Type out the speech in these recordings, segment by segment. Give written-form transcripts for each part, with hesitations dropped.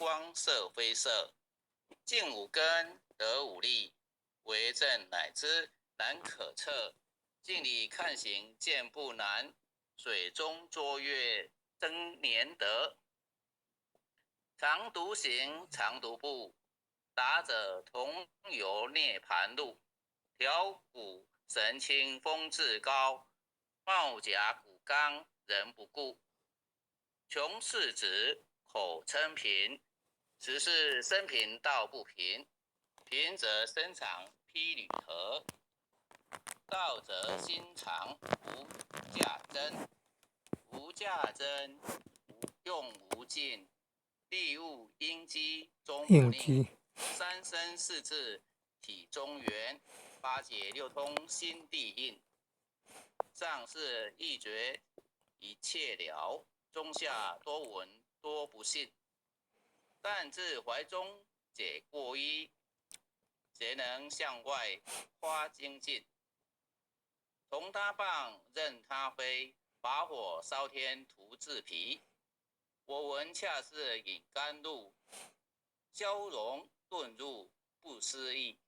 光色非色，尽五根得五力，为正乃知难可测。镜里看行见不难，水中捉月争年得。常独行常独步，达者同游涅盘路。调骨神清风自高，帽甲骨刚人不顾。穷世子口称贫，实是生平道不贫。贫则身长披履壳，道则心长无价珍。无价珍，用无尽。利物应机终不宁。三生四字体中原，八解六通心地应。上士一绝一切了，中下多闻多不信。但自怀中解过一，谁能向外夸精进？同他棒任他飞，把火烧天图自疲。我闻恰是饮甘露，消融遁入不思议。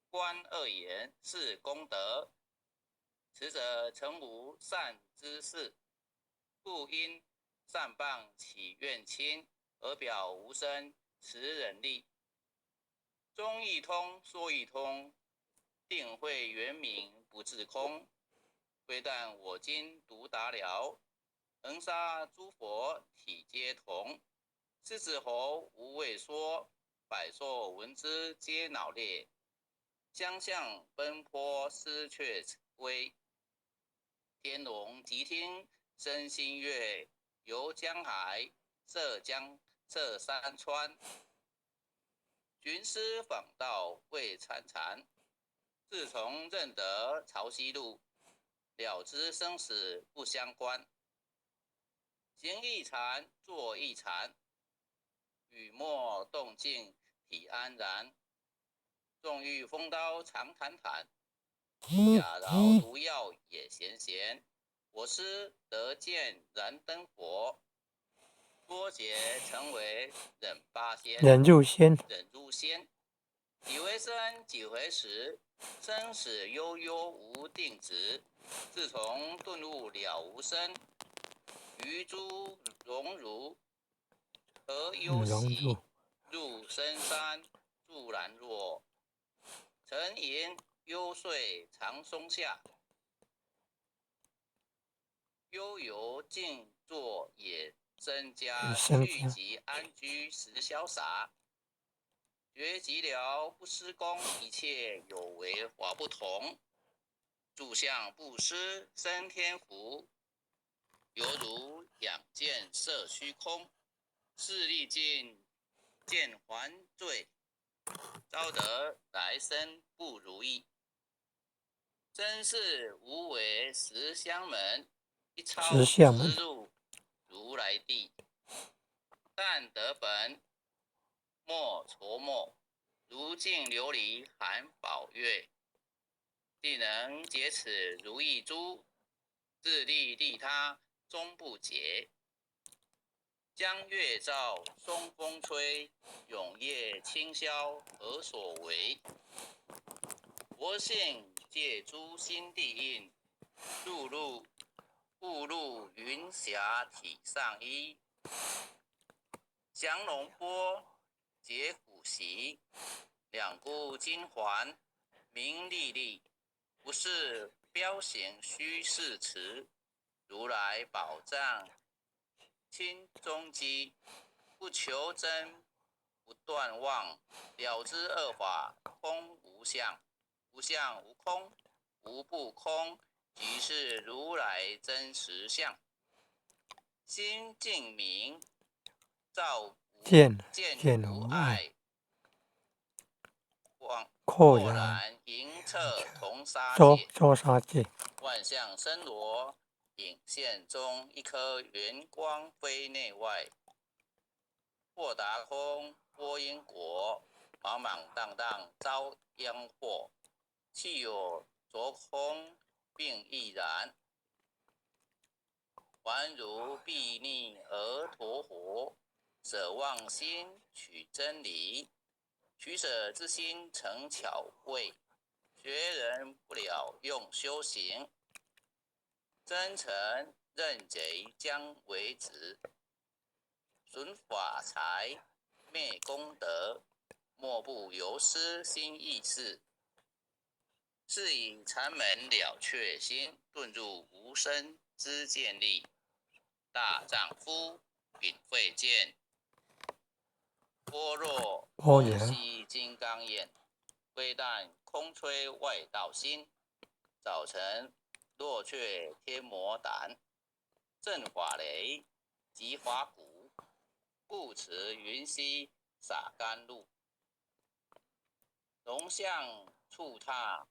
观二言是功德，此者诚无善之事。故因善谤起怨亲，而表无生持忍力。中一通说一通，定会圆明不自空。非但我今独达了，恒沙诸佛体皆同。狮子猴无畏说，百兽闻之皆脑裂。相向奔波失却威，天龙即听身心悦。游江海涉山川，寻师访道未潺潺。自从认得潮汐路，了知生死不相关。行一禅坐一禅，雨墨动静体安然。纵欲风刀常坦坦，假饶毒药也咸咸。我师得见燃灯火，多劫成为忍八仙。忍入仙，几回生几回死，生死悠悠无定值。自从顿悟了无生，于诸荣辱何忧喜？入深山住兰若，沉吟幽睡长松下。悠游静坐也增加，去极安居时潇洒。觉寂寥不施功，一切有为法不同。住相布施生天福，犹如仰见摄虚空。视力尽见还罪，招得来生不如意。真是无为十相门，一超直入如来地。但得本莫愁莫，如镜琉璃含宝月。既能解此如意珠，自利利他终不竭。江月照，松风吹，永夜清宵何所为？佛性借诸心地应，误入云霞体上衣。降龙波解虎袭，两股金环明历历。不是标行虚是词，如来宝藏清中基。不求真不断妄，了知二法空无相。无相无空，无不空，即是如来真实相。心净明，照见无碍，豁然迎彻同沙界。万象生罗，影现中，一颗圆光飞内外。豁达空，波因果，茫茫荡荡遭殃祸。气有着空，并亦然。还如睥睨而陀活，舍妄心取真理，取舍之心成巧慧，学人不了用修行，真诚认贼将为止，损法财灭功德，莫不由私心意事。是以禅门了却心，遁入无生之见力。大丈夫秉慧见，般若空悉金刚眼，非但空吹外道心，早晨落却天魔胆，震法雷击法鼓，不持云溪洒甘露，龙象触踏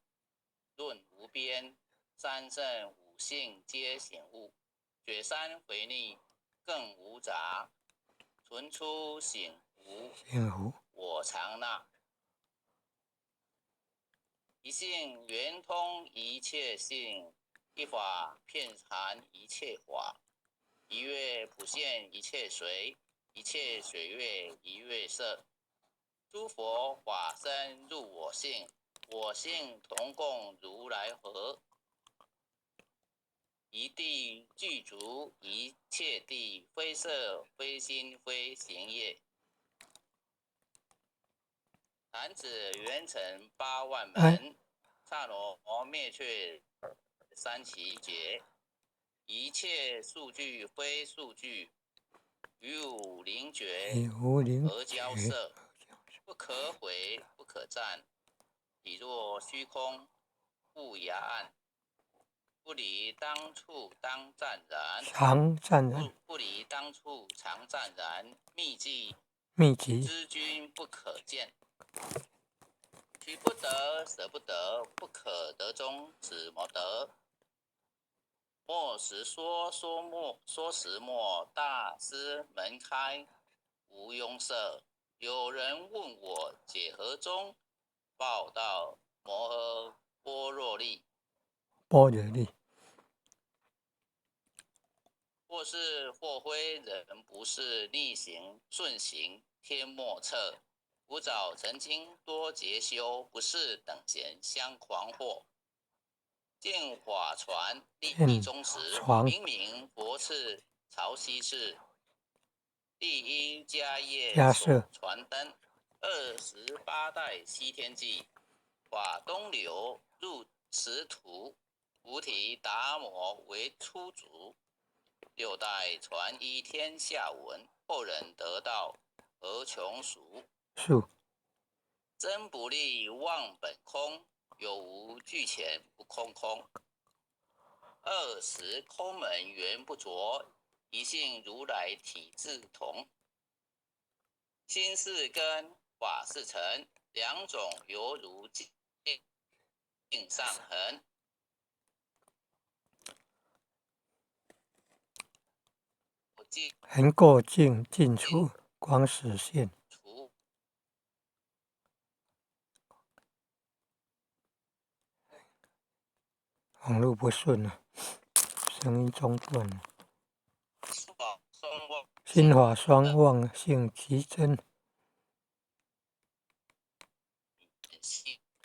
论无边，三圣五性皆显悟，雪山回逆更无杂，存出醒悟我常纳，一性圆通一切性，一法遍含一切法，一月普现一切水，一切水月一月色，诸佛法身入我性，我性同共如来合，一地具足一切地，非色非心非行业。男子圆成8万门，刹那灭却三奇劫，一切数据非数据，于无灵觉而交涉，不可毁不可占，体若虚空不崖岸，不离当处当暂然，不离当处常暂然，秘籍知君不可见，取不得舍不得，不可得中止魔得。末时说时末，大师门开无庸舍。有人问我解何中，报道摩诃般若力。或是或非，人不是逆行顺行，天莫测。古早曾经多劫修，不是等闲相狂惑。见法传立中时，明明佛赐潮汐事。第一迦叶所传灯，28代西天记，法东流入此土，菩提达摩为初祖。6代传依天下文，后人得道而穷俗。真不立忘本空，有无俱全不空空。20空门缘不着，一性如来体自同。心是根，法是尘，两种犹如镜上痕。横过镜，镜出光实现。网络不顺了，声音中断了。心法双旺，性极真，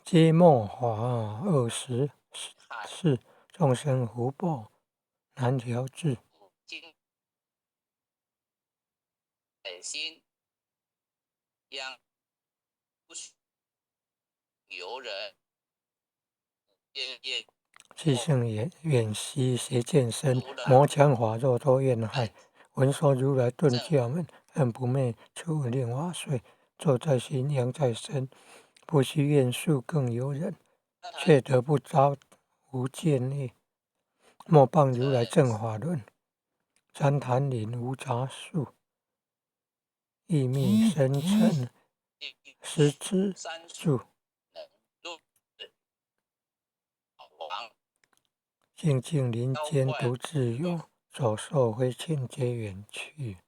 皆末法20是众生福报难调制。心央不许由人，气盛远兮邪见深，魔强法弱多怨害。闻说如来顿教门，恨不灭，出令瓦碎。坐在心，殃在身，不须怨诉更尤人，却得不遭无间业。莫谤如来正法论，旃檀林无杂树，意密深沉，实之助。静静林间独自游，走兽飞禽皆远去。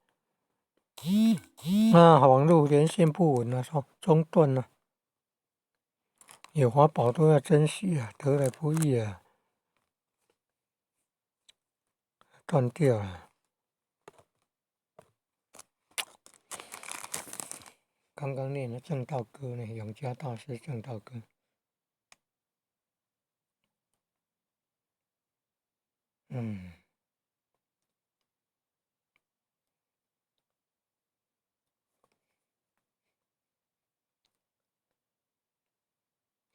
网络连线不稳了，中断了。有法宝都要珍惜啊，得来不易啊，断掉了。刚刚念的正道歌呢，永嘉大师正道歌。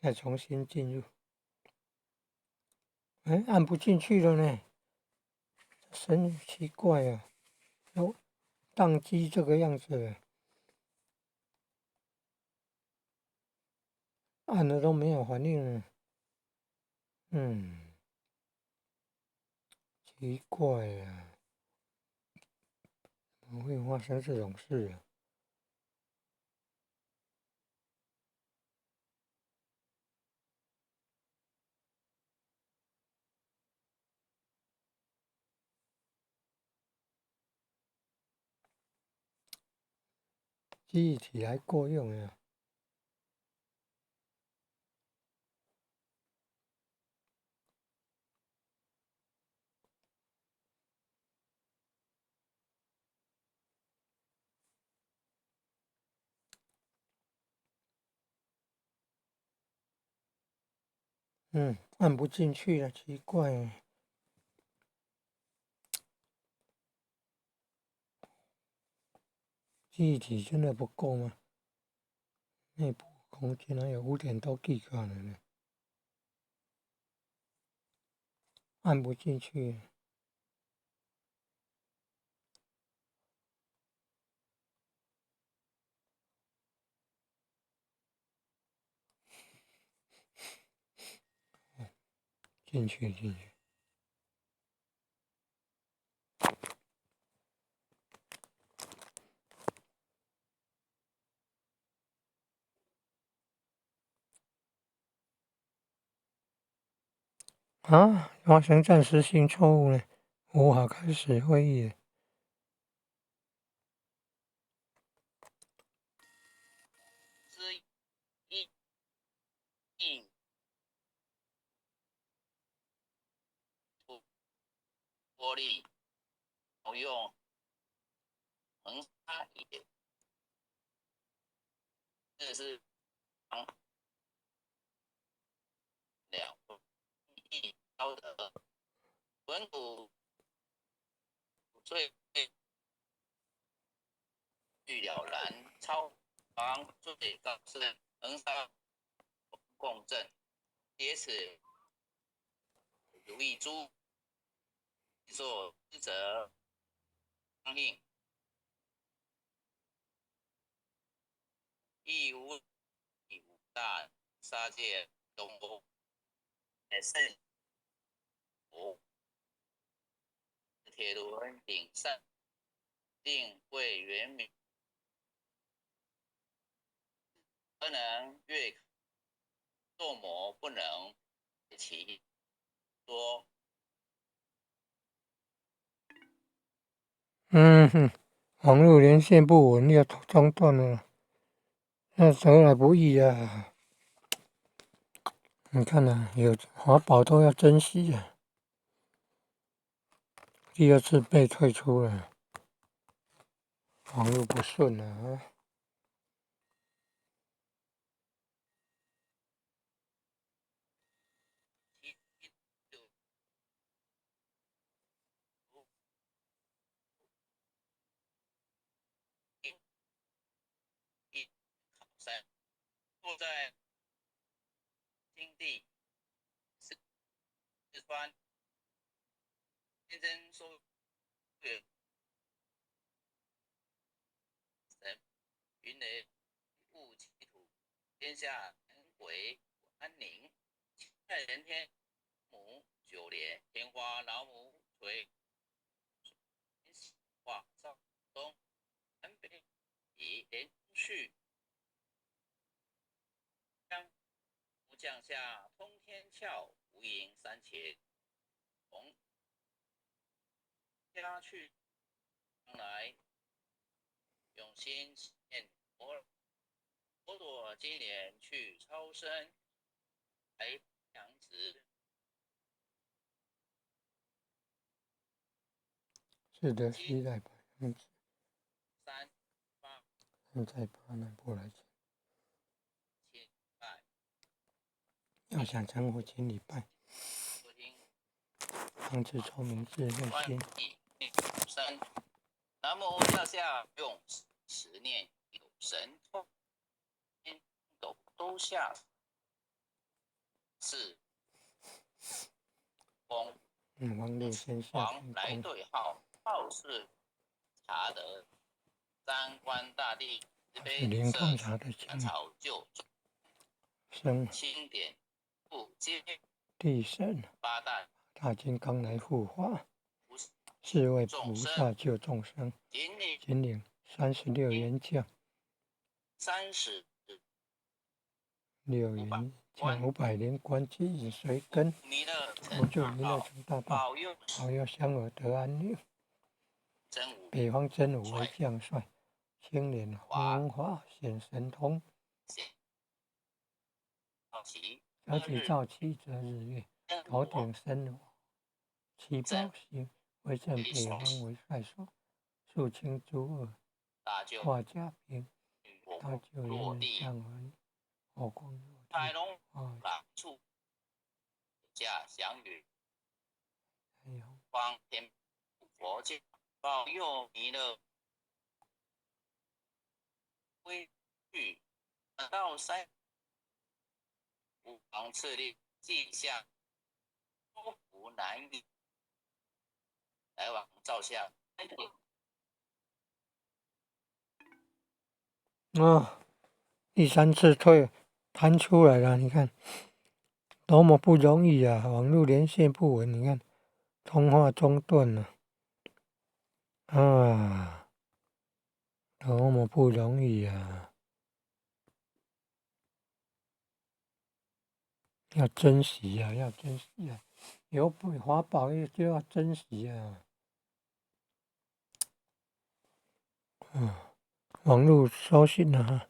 再重新进入，按不进去了呢，真奇怪啊，宕机这个样子，按了都没有反应，奇怪啊，怎么会发生这种事啊？记忆体还够用啊。按不进去了，奇怪，记忆体真的不够吗？内部空间还有5点多 G 呢，按不进去。进去。啊，发生暂时性错误了，无法开始会议。之一玻璃用横沙也，这是了一高的文土最具了然超防最高是横沙共振，因此如意珠做则相应，亦无大杀界东欧圣府铁轮顶上定位原名，而能越作魔不能其说。网络连线不稳，要中断了，那得来不易啊！你看啊，有华宝都要珍惜啊。第二次被退出了，网络不顺啊。坐在金地四川先生说月神云雷雾其土，天下人为安宁。在人天母9年，天花老母垂化少东南北以连续将降下通天窍，无垠3千，从家去将来永心念佛陀今年去超生，来养子。是的，期待吧。3、8现在把那波来讲，请拜。要想成佛，请礼拜。收听方知聪明智内观心。地生。南无下下用十念有神通，天斗都下是公。王六先下天王来宫，对号，号是查得三官大帝慈是悲灵通摄察的经草救生清点不接地神八大大金刚来护法，菩萨是为众生，菩萨救众生。引领引领36元将， 36元将500连关即引随根，弥勒投救弥勒成成大道，保佑保佑香儿得安宁。真武北方真武为将帅，青脸红文华显神通，好奇而且照七则日月，头顶生我，七宝星为正北方为帅所，肃清诸恶，大救化甲兵，大救落人地降而火光落地。海龙两处驾祥云，方天佛教保佑弥勒归去到三五王赐令记下多福难遇，来往照相。第3次弹出来了，你看多么不容易啊！网络连线不稳，你看通话中断了啊，多么不容易啊！要珍惜啊，要珍惜啊！有法宝就要珍惜啊！网络收讯了哈。